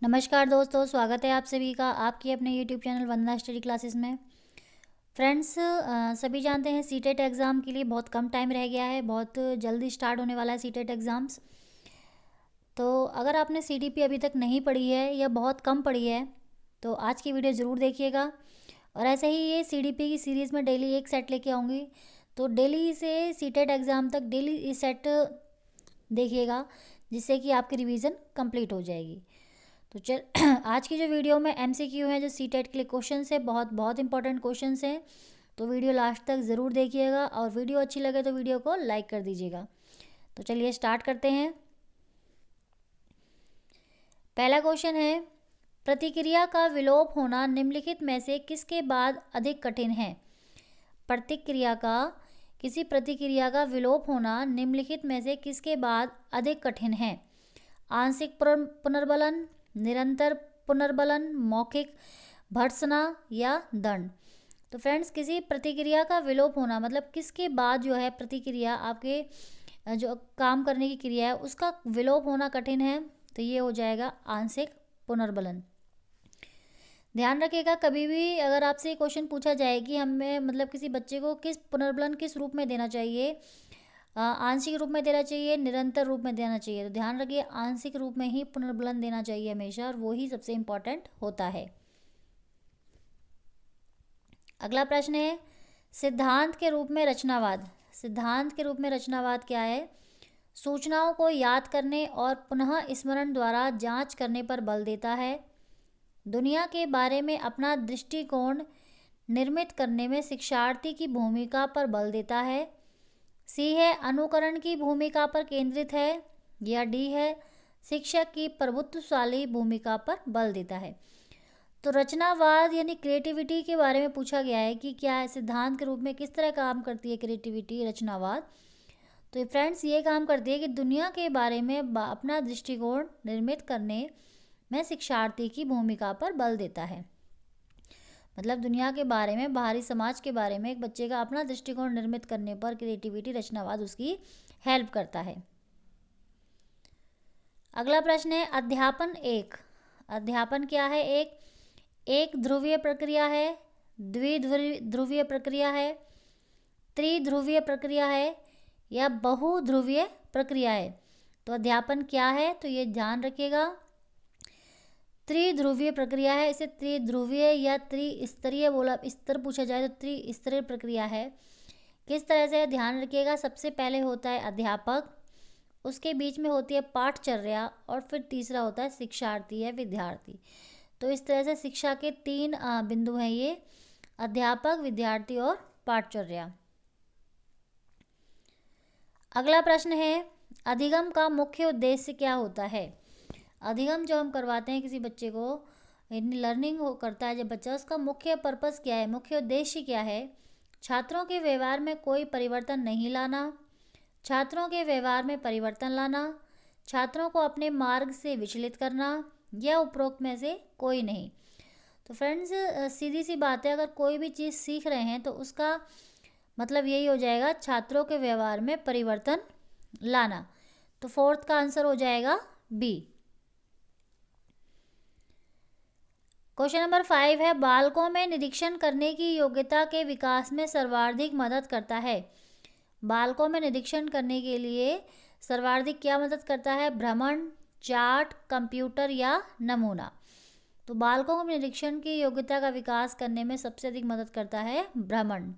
नमस्कार दोस्तों, स्वागत है आप सभी का आपके अपने यूट्यूब चैनल वंदना स्टडी क्लासेस में। फ्रेंड्स, सभी जानते हैं सीटेट एग्ज़ाम के लिए बहुत कम टाइम रह गया है, बहुत जल्दी स्टार्ट होने वाला है सीटेट एग्ज़ाम्स। तो अगर आपने सीटीपी अभी तक नहीं पढ़ी है या बहुत कम पढ़ी है तो आज की वीडियो ज़रूर देखिएगा। और ऐसे ही ये सीडीपी की सीरीज़ में डेली एक सेट लेके आऊँगी, तो डेली से सीटेट एग्ज़ाम तक डेली इस सेट देखिएगा, जिससे कि आपकी रिवीजन कंप्लीट हो जाएगी। तो चल आज की जो वीडियो में एमसीक्यू है, जो सीटेट के लिए क्वेश्चंस है, बहुत बहुत इंपॉर्टेंट क्वेश्चंस हैं। तो वीडियो लास्ट तक ज़रूर देखिएगा और वीडियो अच्छी लगे तो वीडियो को लाइक कर दीजिएगा। तो चलिए स्टार्ट करते हैं। पहला क्वेश्चन है, प्रतिक्रिया का विलोप होना निम्नलिखित में से किसके बाद अधिक कठिन है। किसी प्रतिक्रिया का विलोप होना निम्नलिखित में से किसके बाद अधिक कठिन है। आंशिक पुनर्बलन, निरंतर पुनर्बलन, मौखिक भर्त्सना या दंड। तो फ्रेंड्स, किसी प्रतिक्रिया का विलोप होना मतलब किसके बाद जो है प्रतिक्रिया, आपके जो काम करने की क्रिया है उसका विलोप होना कठिन है, तो ये हो जाएगा आंशिक पुनर्बलन। ध्यान रखिएगा, कभी भी अगर आपसे क्वेश्चन पूछा जाए कि हमें मतलब किसी बच्चे को किस पुनर्बलन किस रूप में देना चाहिए, आंशिक रूप में देना चाहिए, निरंतर रूप में देना चाहिए, तो ध्यान रखिए आंशिक रूप में ही पुनर्बलन देना चाहिए हमेशा, और वो ही सबसे इम्पॉर्टेंट होता है। अगला प्रश्न है, सिद्धांत के रूप में रचनावाद। सिद्धांत के रूप में रचनावाद क्या है। सूचनाओं को याद करने और पुनः स्मरण द्वारा जांच करने पर बल देता है। दुनिया के बारे में अपना दृष्टिकोण निर्मित करने में शिक्षार्थी की भूमिका पर बल देता है। सी है, अनुकरण की भूमिका पर केंद्रित है। या डी है, शिक्षक की प्रभुत्वशाली भूमिका पर बल देता है। तो रचनावाद यानी क्रिएटिविटी के बारे में पूछा गया है कि क्या है, सिद्धांत के रूप में किस तरह काम करती है क्रिएटिविटी, रचनावाद। तो फ्रेंड्स, ये काम करती है कि दुनिया के बारे में अपना दृष्टिकोण निर्मित करने में शिक्षार्थी की भूमिका पर बल देता है। मतलब दुनिया के बारे में, बाहरी समाज के बारे में एक बच्चे का अपना दृष्टिकोण निर्मित करने पर क्रिएटिविटी, रचनावाद उसकी हेल्प करता है। अगला प्रश्न है, अध्यापन एक। अध्यापन क्या है। एक ध्रुवीय प्रक्रिया है, द्विध्रुवीय प्रक्रिया है, त्रिध्रुवीय प्रक्रिया है या बहुध्रुवीय प्रक्रिया है। तो अध्यापन क्या है, तो ये ध्यान रखिएगा, त्रिध्रुवीय प्रक्रिया है। इसे त्रिध्रुवीय या त्रिस्तरीय बोला, स्तर पूछा जाए तो त्रिस्तरीय प्रक्रिया है। किस तरह से, ध्यान रखिएगा, सबसे पहले होता है अध्यापक, उसके बीच में होती है पाठचर्या और फिर तीसरा होता है शिक्षार्थी या विद्यार्थी। तो इस तरह से शिक्षा के 3 बिंदु हैं ये, अध्यापक, विद्यार्थी और पाठचर्या। अगला प्रश्न है, अधिगम का मुख्य उद्देश्य क्या होता है। अधिगम जो हम करवाते हैं किसी बच्चे को, लर्निंग करता है जब बच्चा, उसका मुख्य पर्पस क्या है, मुख्य उद्देश्य क्या है। छात्रों के व्यवहार में कोई परिवर्तन नहीं लाना, छात्रों के व्यवहार में परिवर्तन लाना, छात्रों को अपने मार्ग से विचलित करना या उपरोक्त में से कोई नहीं। तो फ्रेंड्स, सीधी सी बात है, अगर कोई भी चीज़ सीख रहे हैं तो उसका मतलब यही हो जाएगा, छात्रों के व्यवहार में परिवर्तन लाना। तो फोर्थ का आंसर हो जाएगा बी। क्वेश्चन नंबर 5 है, बालकों में निरीक्षण करने की योग्यता के विकास में सर्वाधिक मदद करता है। बालकों में निरीक्षण करने के लिए सर्वाधिक क्या मदद करता है, भ्रमण, चार्ट, कंप्यूटर या नमूना। तो बालकों को निरीक्षण की योग्यता का विकास करने में सबसे अधिक मदद करता है भ्रमण।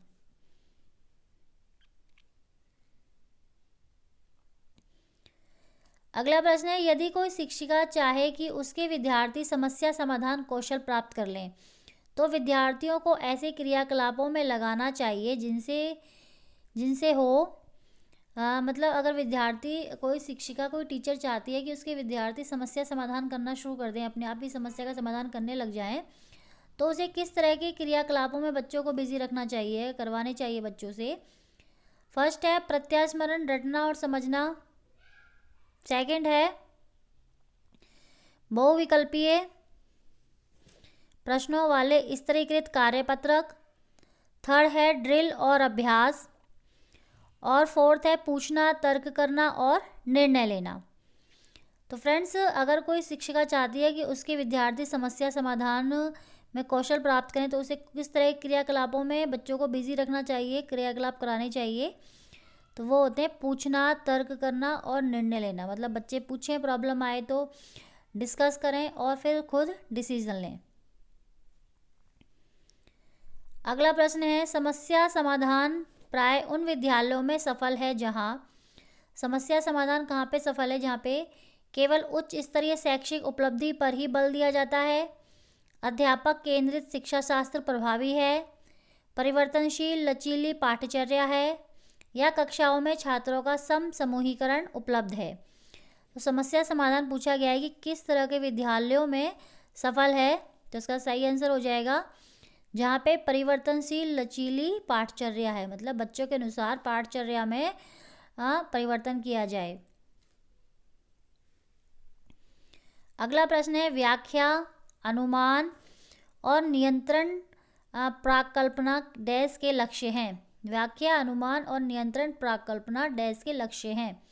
अगला प्रश्न है, यदि कोई शिक्षिका चाहे कि उसके विद्यार्थी समस्या समाधान कौशल प्राप्त कर लें, तो विद्यार्थियों को ऐसे क्रियाकलापों में लगाना चाहिए जिनसे हो मतलब अगर विद्यार्थी, कोई शिक्षिका, कोई टीचर चाहती है कि उसके विद्यार्थी समस्या समाधान करना शुरू कर दें, अपने आप ही समस्या का समाधान करने लग जाएं, तो उसे किस तरह के क्रियाकलापों में बच्चों को बिजी रखना चाहिए, करवाने चाहिए बच्चों से। फर्स्ट है प्रत्यास्मरण, रटना और समझना। सेकंड है बहुविकल्पीय प्रश्नों वाले स्तरीकृत कार्यपत्रक। थर्ड है ड्रिल और अभ्यास। और फोर्थ है पूछना, तर्क करना और निर्णय लेना। तो फ्रेंड्स, अगर कोई शिक्षिका चाहती है कि उसके विद्यार्थी समस्या समाधान में कौशल प्राप्त करें, तो उसे किस तरह के क्रियाकलापों में बच्चों को बिजी रखना चाहिए, क्रियाकलाप कराने चाहिए, तो वो होते हैं पूछना, तर्क करना और निर्णय लेना। मतलब बच्चे पूछें, प्रॉब्लम आए तो डिस्कस करें और फिर खुद डिसीजन लें। अगला प्रश्न है, समस्या समाधान प्राय उन विद्यालयों में सफल है जहां, समस्या समाधान कहाँ पे सफल है? जहाँ पे केवल उच्च स्तरीय शैक्षिक उपलब्धि पर ही बल दिया जाता है, अध्यापक केंद्रित शिक्षा शास्त्र प्रभावी है, परिवर्तनशील लचीली पाठ्यचर्या है, या कक्षाओं में छात्रों का समूहीकरण उपलब्ध है। तो समस्या समाधान पूछा गया है कि किस तरह के विद्यालयों में सफल है, तो इसका सही आंसर हो जाएगा जहाँ पे परिवर्तनशील लचीली पाठचर्या है, मतलब बच्चों के अनुसार पाठचर्या में परिवर्तन किया जाए। अगला प्रश्न है, व्याख्या, अनुमान और नियंत्रण प्राकल्पना डैश के लक्ष्य हैं। व्याख्या, अनुमान और नियंत्रण प्राकल्पना डैश के लक्ष्य हैं।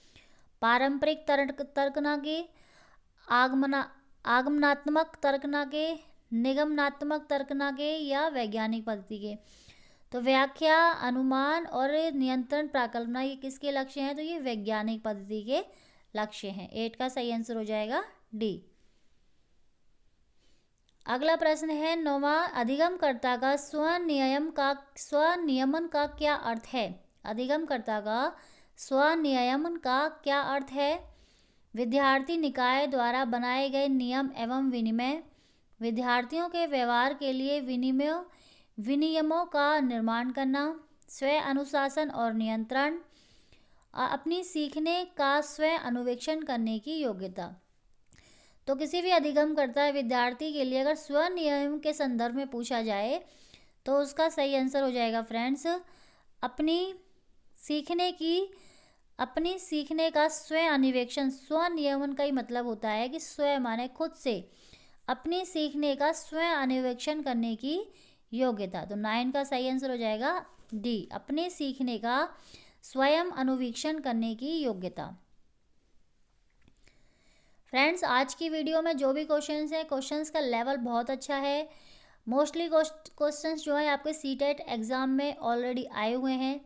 पारंपरिक तर्कना के, आगमनात्मक तर्कना के, निगमनात्मक तर्कना के, या वैज्ञानिक पद्धति के। तो व्याख्या, अनुमान और नियंत्रण प्राकल्पना ये किसके लक्ष्य हैं? तो ये वैज्ञानिक पद्धति के लक्ष्य हैं। 8 का सही आंसर हो जाएगा डी। अगला प्रश्न है, 9वां, अधिगमकर्ता का स्वनियमन का क्या अर्थ है? अधिगमकर्ता का स्वनियमन का क्या अर्थ है? विद्यार्थी निकाय द्वारा बनाए गए नियम एवं विनियम, विद्यार्थियों के व्यवहार के लिए विनियमों का निर्माण करना, स्वयं अनुशासन और नियंत्रण, अपनी सीखने का स्वयं अनुवेक्षण करने की योग्यता। तो किसी भी अधिगमकर्ता विद्यार्थी के लिए अगर स्वनियम के संदर्भ में पूछा जाए तो उसका सही आंसर हो जाएगा फ्रेंड्स, अपनी सीखने का स्वयं अन्वेषण। स्वनियमन का ही मतलब होता है कि स्वयं माने खुद से, अपनी सीखने का स्वयं अन्वेषण करने की योग्यता। तो 9 का सही आंसर हो जाएगा डी, अपने सीखने का स्वयं अनुवीक्षण करने की योग्यता। फ्रेंड्स, आज की वीडियो में जो भी क्वेश्चंस हैं, क्वेश्चंस का लेवल बहुत अच्छा है। मोस्टली क्वेश्चंस जो है आपके सीटेट एग्ज़ाम में ऑलरेडी आए हुए हैं।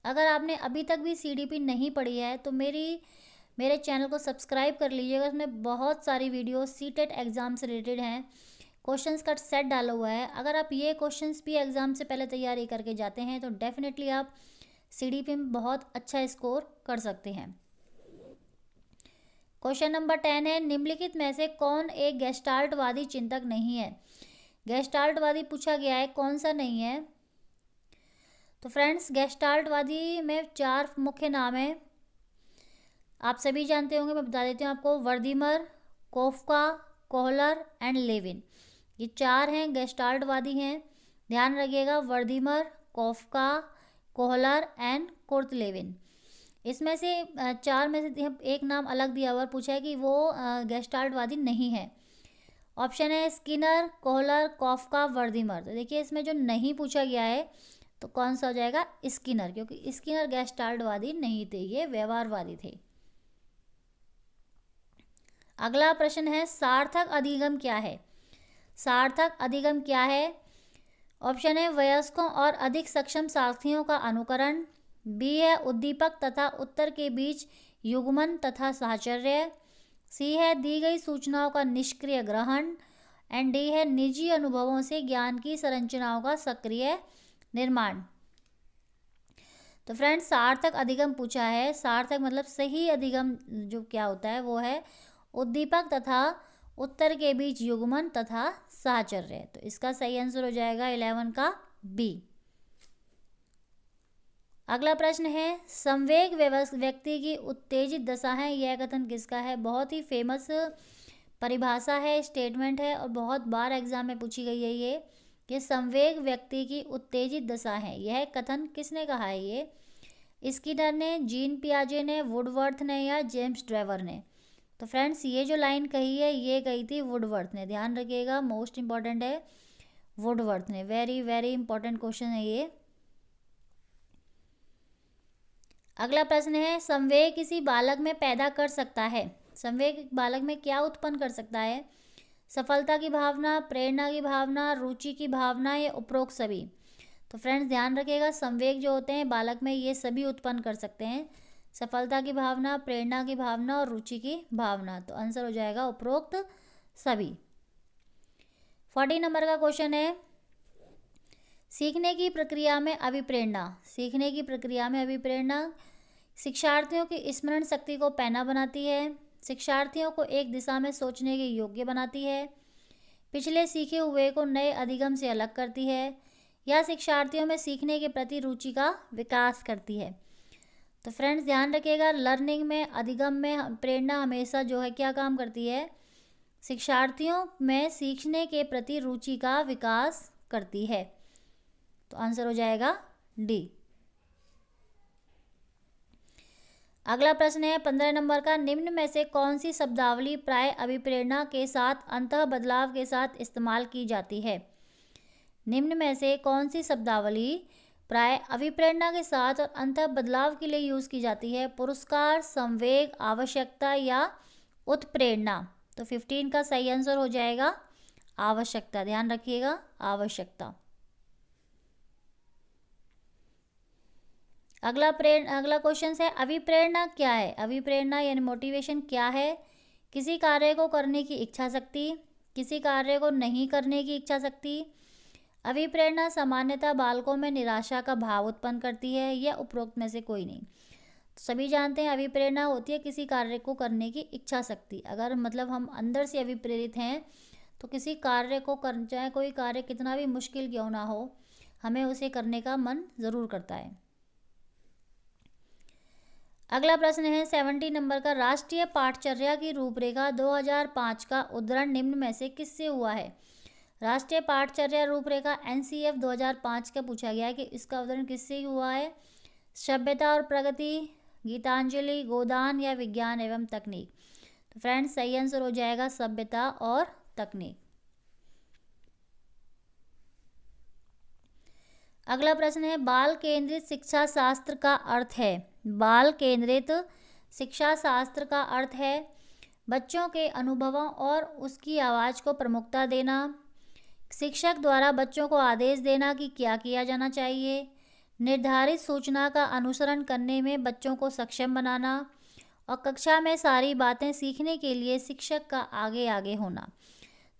अगर आपने अभी तक भी सीडीपी नहीं पढ़ी है तो मेरे चैनल को सब्सक्राइब कर लीजिएगा। उसमें बहुत सारी वीडियो सीटेट एग्ज़ाम से रिलेटेड हैं, क्वेश्चंस का सेट डाला हुआ है। अगर आप ये क्वेश्चंस भी एग्ज़ाम से पहले तैयारी करके जाते हैं तो डेफिनेटली आप सीडीपी में बहुत अच्छा स्कोर कर सकते हैं। क्वेश्चन नंबर 10 है, निम्नलिखित में से कौन एक गेस्टाल्टवादी चिंतक नहीं है? गेस्टाल्टवादी पूछा गया है, कौन सा नहीं है? तो फ्रेंड्स, गेस्टाल्टवादी में 4 मुख्य नाम हैं, आप सभी जानते होंगे, मैं बता देती हूँ आपको। Wertheimer, Koffka, Kohler and Lewin, ये 4 हैं गेस्टाल्टवादी हैं। ध्यान रखिएगा, Wertheimer, Koffka, Kohler and Kurt Lewin. इसमें से 4 में से एक नाम अलग दिया हुआ, पूछा है कि वो गेस्टाल्टवादी नहीं है। ऑप्शन है स्किनर, कोहलर, कॉफका, वर्दीमर। तो देखिए इसमें जो नहीं पूछा गया है तो कौन सा हो जाएगा? स्किनर, क्योंकि स्किनर गेस्टाल्टवादी नहीं थे, ये व्यवहारवादी थे। अगला प्रश्न है, सार्थक अधिगम क्या है? सार्थक अधिगम क्या है? ऑप्शन है वयस्कों और अधिक सक्षम साथियों का अनुकरण, बी है उद्दीपक तथा उत्तर के बीच युग्मन तथा साहचर्य, सी है दी गई सूचनाओं का निष्क्रिय ग्रहण, एंड डी है निजी अनुभवों से ज्ञान की संरचनाओं का सक्रिय निर्माण। तो फ्रेंड्स, सार्थक अधिगम पूछा है। सार्थक मतलब सही अधिगम जो क्या होता है वो है उद्दीपक तथा उत्तर के बीच युग्मन तथा साहचर्य। तो इसका सही आंसर हो जाएगा 11 का बी। अगला प्रश्न है, संवेग व्यक्ति की उत्तेजित दशा है, यह कथन किसका है? बहुत ही फेमस परिभाषा है, स्टेटमेंट है और बहुत बार एग्जाम में पूछी गई है ये कि संवेग व्यक्ति की उत्तेजित दशा है। यह कथन किसने कहा है? ये स्किनर ने, जीन पियाजे ने, वुडवर्थ ने या जेम्स ड्रेवर ने? तो फ्रेंड्स, ये जो लाइन कही है ये कही थी वुडवर्थ ने। ध्यान रखिएगा, मोस्ट इंपॉर्टेंट है, वुडवर्थ ने। वेरी वेरी इंपॉर्टेंट क्वेश्चन है ये। अगला प्रश्न है, संवेग किसी बालक में पैदा कर सकता है? संवेग बालक में क्या उत्पन्न कर सकता है? सफलता की भावना, प्रेरणा की भावना, रुचि की भावना या उपरोक्त सभी। तो फ्रेंड्स ध्यान रखिएगा, संवेग जो होते हैं बालक में ये सभी उत्पन्न कर सकते हैं, सफलता की भावना, प्रेरणा की भावना और रुचि की भावना। तो आंसर हो जाएगा उपरोक्त सभी। 40 नंबर का क्वेश्चन है, सीखने की प्रक्रिया में अभिप्रेरणा। सीखने की प्रक्रिया में अभिप्रेरणा शिक्षार्थियों की स्मरण शक्ति को पैना बनाती है, शिक्षार्थियों को एक दिशा में सोचने के योग्य बनाती है, पिछले सीखे हुए को नए अधिगम से अलग करती है, या शिक्षार्थियों में सीखने के प्रति रुचि का विकास करती है। तो फ्रेंड्स ध्यान रखिएगा, लर्निंग में, अधिगम में प्रेरणा हमेशा जो है क्या काम करती है? शिक्षार्थियों में सीखने के प्रति रुचि का विकास करती है। तो आंसर हो जाएगा डी। अगला प्रश्न है 15 नंबर का, निम्न में से कौन सी शब्दावली प्राय अभिप्रेरणा के साथ अंतः बदलाव के साथ इस्तेमाल की जाती है? निम्न में से कौन सी शब्दावली प्राय अभिप्रेरणा के साथ और अंतः बदलाव के लिए यूज की जाती है? पुरस्कार, संवेग, आवश्यकता या उत्प्रेरणा। तो 15 का सही आंसर हो जाएगा आवश्यकता। ध्यान रखिएगा, आवश्यकता। अगला क्वेश्चन है, अभिप्रेरणा क्या है? अभिप्रेरणा यानी मोटिवेशन क्या है? किसी कार्य को करने की इच्छा शक्ति, किसी कार्य को नहीं करने की इच्छा शक्ति। अभिप्रेरणा सामान्यतः बालकों में निराशा का भाव उत्पन्न करती है या उपरोक्त में से कोई नहीं। तो सभी जानते हैं अभिप्रेरणा होती है किसी कार्य को करने की इच्छा शक्ति। अगर मतलब हम अंदर से अभिप्रेरित हैं तो किसी कार्य को कर, चाहे कोई कार्य कितना भी मुश्किल क्यों ना हो, हमें उसे करने का मन ज़रूर करता है। अगला प्रश्न है 70 नंबर का, राष्ट्रीय पाठचर्या की रूपरेखा 2005 का उद्धरण निम्न में से किससे हुआ है? राष्ट्रीय पाठचर्या रूपरेखा NCF 2005 का पूछा गया है कि इसका उद्धरण किससे हुआ है? सभ्यता और प्रगति, गीतांजलि, गोदान या विज्ञान एवं तकनीक। तो फ्रेंड्स सही आंसर हो जाएगा सभ्यता और तकनीक। अगला प्रश्न है, बाल केंद्रित शिक्षा शास्त्र का अर्थ है? बाल केंद्रित शिक्षा शास्त्र का अर्थ है बच्चों के अनुभवों और उसकी आवाज़ को प्रमुखता देना, शिक्षक द्वारा बच्चों को आदेश देना कि क्या किया जाना चाहिए, निर्धारित सूचना का अनुसरण करने में बच्चों को सक्षम बनाना और कक्षा में सारी बातें सीखने के लिए शिक्षक का आगे आगे होना।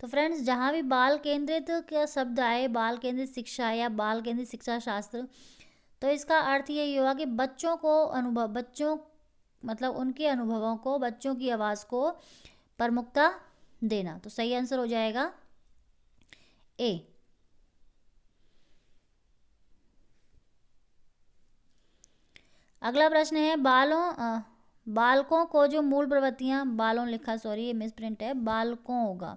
तो फ्रेंड्स जहाँ भी बाल केंद्रित का शब्द आए, बाल केंद्रित शिक्षा या बाल केंद्रित शिक्षा शास्त्र, तो इसका अर्थ यही होगा कि बच्चों को अनुभव, बच्चों मतलब उनके अनुभवों को, बच्चों की आवाज़ को प्रमुखता देना। तो सही आंसर हो जाएगा ए। अगला प्रश्न है, बालकों को जो मूल प्रवृत्तियां, बालों लिखा, सॉरी ये मिसप्रिंट है, बालकों होगा।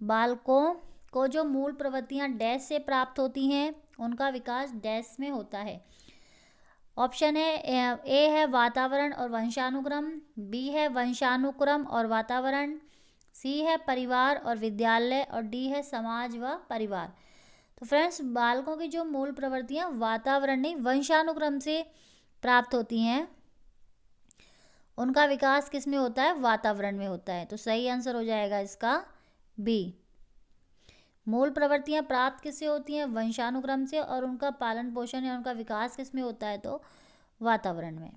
बालकों को जो मूल प्रवृत्तियां डैश से प्राप्त होती हैं उनका विकास डैश में होता है। ऑप्शन है ए है वातावरण और वंशानुक्रम, बी है वंशानुक्रम और वातावरण, सी है परिवार और विद्यालय और डी है समाज व परिवार। तो फ्रेंड्स बालकों की जो मूल प्रवृत्तियां वातावरण नहीं वंशानुक्रम से प्राप्त होती हैं, उनका विकास किस में होता है? वातावरण में होता है। तो सही आंसर हो जाएगा इसका बी। मूल प्रवृत्तियां प्राप्त किससे होती हैं? वंशानुक्रम से, और उनका पालन पोषण या उनका विकास किस में होता है? तो वातावरण में।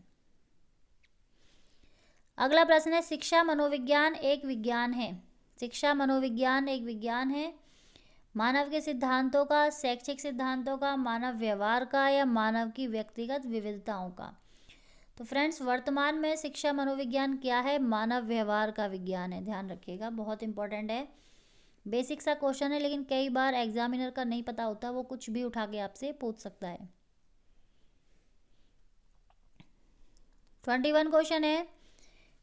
अगला प्रश्न है, शिक्षा मनोविज्ञान एक विज्ञान है? शिक्षा मनोविज्ञान एक विज्ञान है मानव के सिद्धांतों का, शैक्षिक सिद्धांतों का, मानव व्यवहार का या मानव की व्यक्तिगत विविधताओं का। तो फ्रेंड्स वर्तमान में शिक्षा मनोविज्ञान क्या है? मानव व्यवहार का विज्ञान है। ध्यान रखिएगा, बहुत इंपॉर्टेंट है, बेसिक सा क्वेश्चन है, लेकिन कई बार एग्जामिनर का नहीं पता होता, वो कुछ भी उठा के आपसे पूछ सकता है। 21 क्वेश्चन है,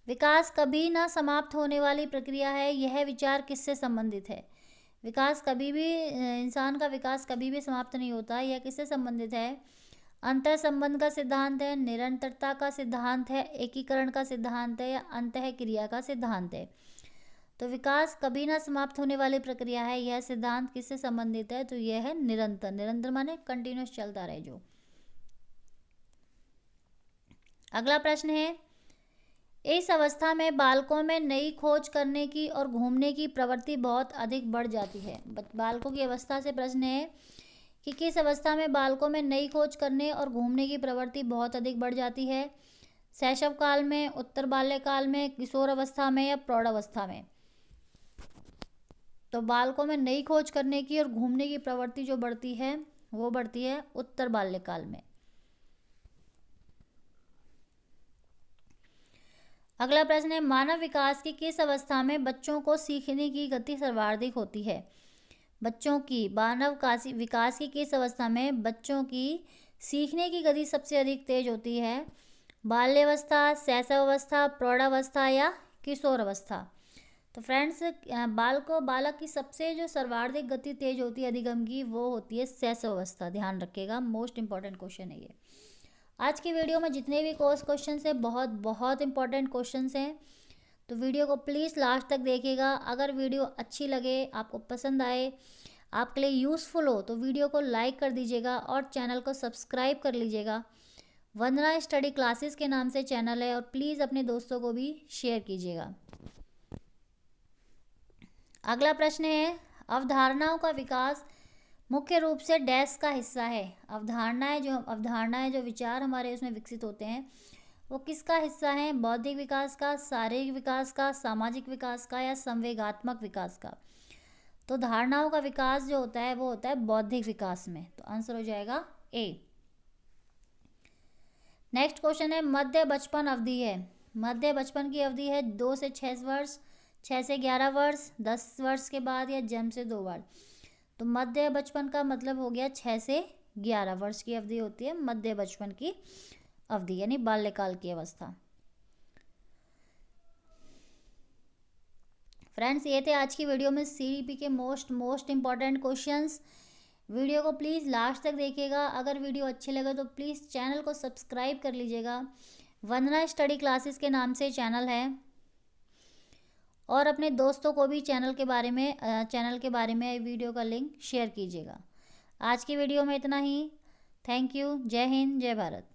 विकास कभी ना समाप्त होने वाली प्रक्रिया है, यह विचार किससे संबंधित है? विकास कभी भी, इंसान का विकास कभी भी समाप्त नहीं होता, यह किससे संबंधित है? अंतर संबंध का सिद्धांत है, निरंतरता का सिद्धांत है, एकीकरण का सिद्धांत है या अंतः क्रिया का सिद्धांत है? तो विकास कभी ना समाप्त होने वाली प्रक्रिया है, यह सिद्धांत किससे संबंधित है? तो यह है निरंतर। निरंतर माने कंटिन्यूस चलता रहे जो। अगला प्रश्न है, इस अवस्था में बालकों में नई खोज करने की और घूमने की प्रवृत्ति बहुत अधिक बढ़ जाती है। बालकों की अवस्था से प्रश्न है कि किस अवस्था में बालकों में नई खोज करने और घूमने की प्रवृत्ति बहुत अधिक बढ़ जाती है। शैशव काल में, उत्तर बाल्यकाल में, किशोर अवस्था में या प्रौढ़ अवस्था में। तो बालकों में नई खोज करने की और घूमने की प्रवृत्ति जो बढ़ती है वो बढ़ती है उत्तर बाल्यकाल में। अगला प्रश्न है, मानव विकास की किस अवस्था में बच्चों को सीखने की गति सर्वाधिक होती है। बच्चों की मानव विकास की किस अवस्था में बच्चों की सीखने की गति सबसे अधिक तेज होती है। बाल्यावस्था, शैशव अवस्था, प्रौढ़ावस्था या किशोर अवस्था। तो फ्रेंड्स, बालक की सबसे जो सर्वाधिक गति तेज होती है अधिगम की, वो होती है शैशव अवस्था। ध्यान रखिएगा, मोस्ट इंपॉर्टेंट क्वेश्चन है ये। आज की वीडियो में जितने भी कोर्स क्वेश्चन हैं बहुत बहुत इंपॉर्टेंट क्वेश्चन हैं, तो वीडियो को प्लीज़ लास्ट तक देखिएगा। अगर वीडियो अच्छी लगे, आपको पसंद आए, आपके लिए यूज़फुल हो, तो वीडियो को लाइक कर दीजिएगा और चैनल को सब्सक्राइब कर लीजिएगा। वंदना स्टडी क्लासेस के नाम से चैनल है, और प्लीज़ अपने दोस्तों को भी शेयर कीजिएगा। अगला प्रश्न है, अवधारणाओं का विकास मुख्य रूप से डैश का हिस्सा है। अवधारणाएं जो विचार हमारे उसमें विकसित होते हैं वो किसका हिस्सा है। बौद्धिक विकास का, शारीरिक विकास का, सामाजिक विकास का या संवेगात्मक विकास का। तो धारणाओं का विकास जो होता है वो होता है बौद्धिक विकास में। तो आंसर हो जाएगा ए। नेक्स्ट क्वेश्चन है, मध्य बचपन अवधि है। मध्य बचपन की अवधि है 2 से 6 वर्ष, 6 से 11 वर्ष, 10 वर्ष के बाद या जन्म से 2 बार। तो मध्य बचपन का मतलब हो गया 6 से 11 वर्ष की अवधि होती है मध्य बचपन की अवधि, यानी बाल्यकाल की अवस्था। फ्रेंड्स, ये थे आज की वीडियो में सीडीपी के मोस्ट इंपॉर्टेंट क्वेश्चंस। वीडियो को प्लीज़ लास्ट तक देखिएगा। अगर वीडियो अच्छे लगे तो प्लीज़ चैनल को सब्सक्राइब कर लीजिएगा। वंदना स्टडी क्लासेस के नाम से चैनल है, और अपने दोस्तों को भी चैनल के बारे में वीडियो का लिंक शेयर कीजिएगा। आज की वीडियो में इतना ही। Thank you. जय हिंद, जय भारत।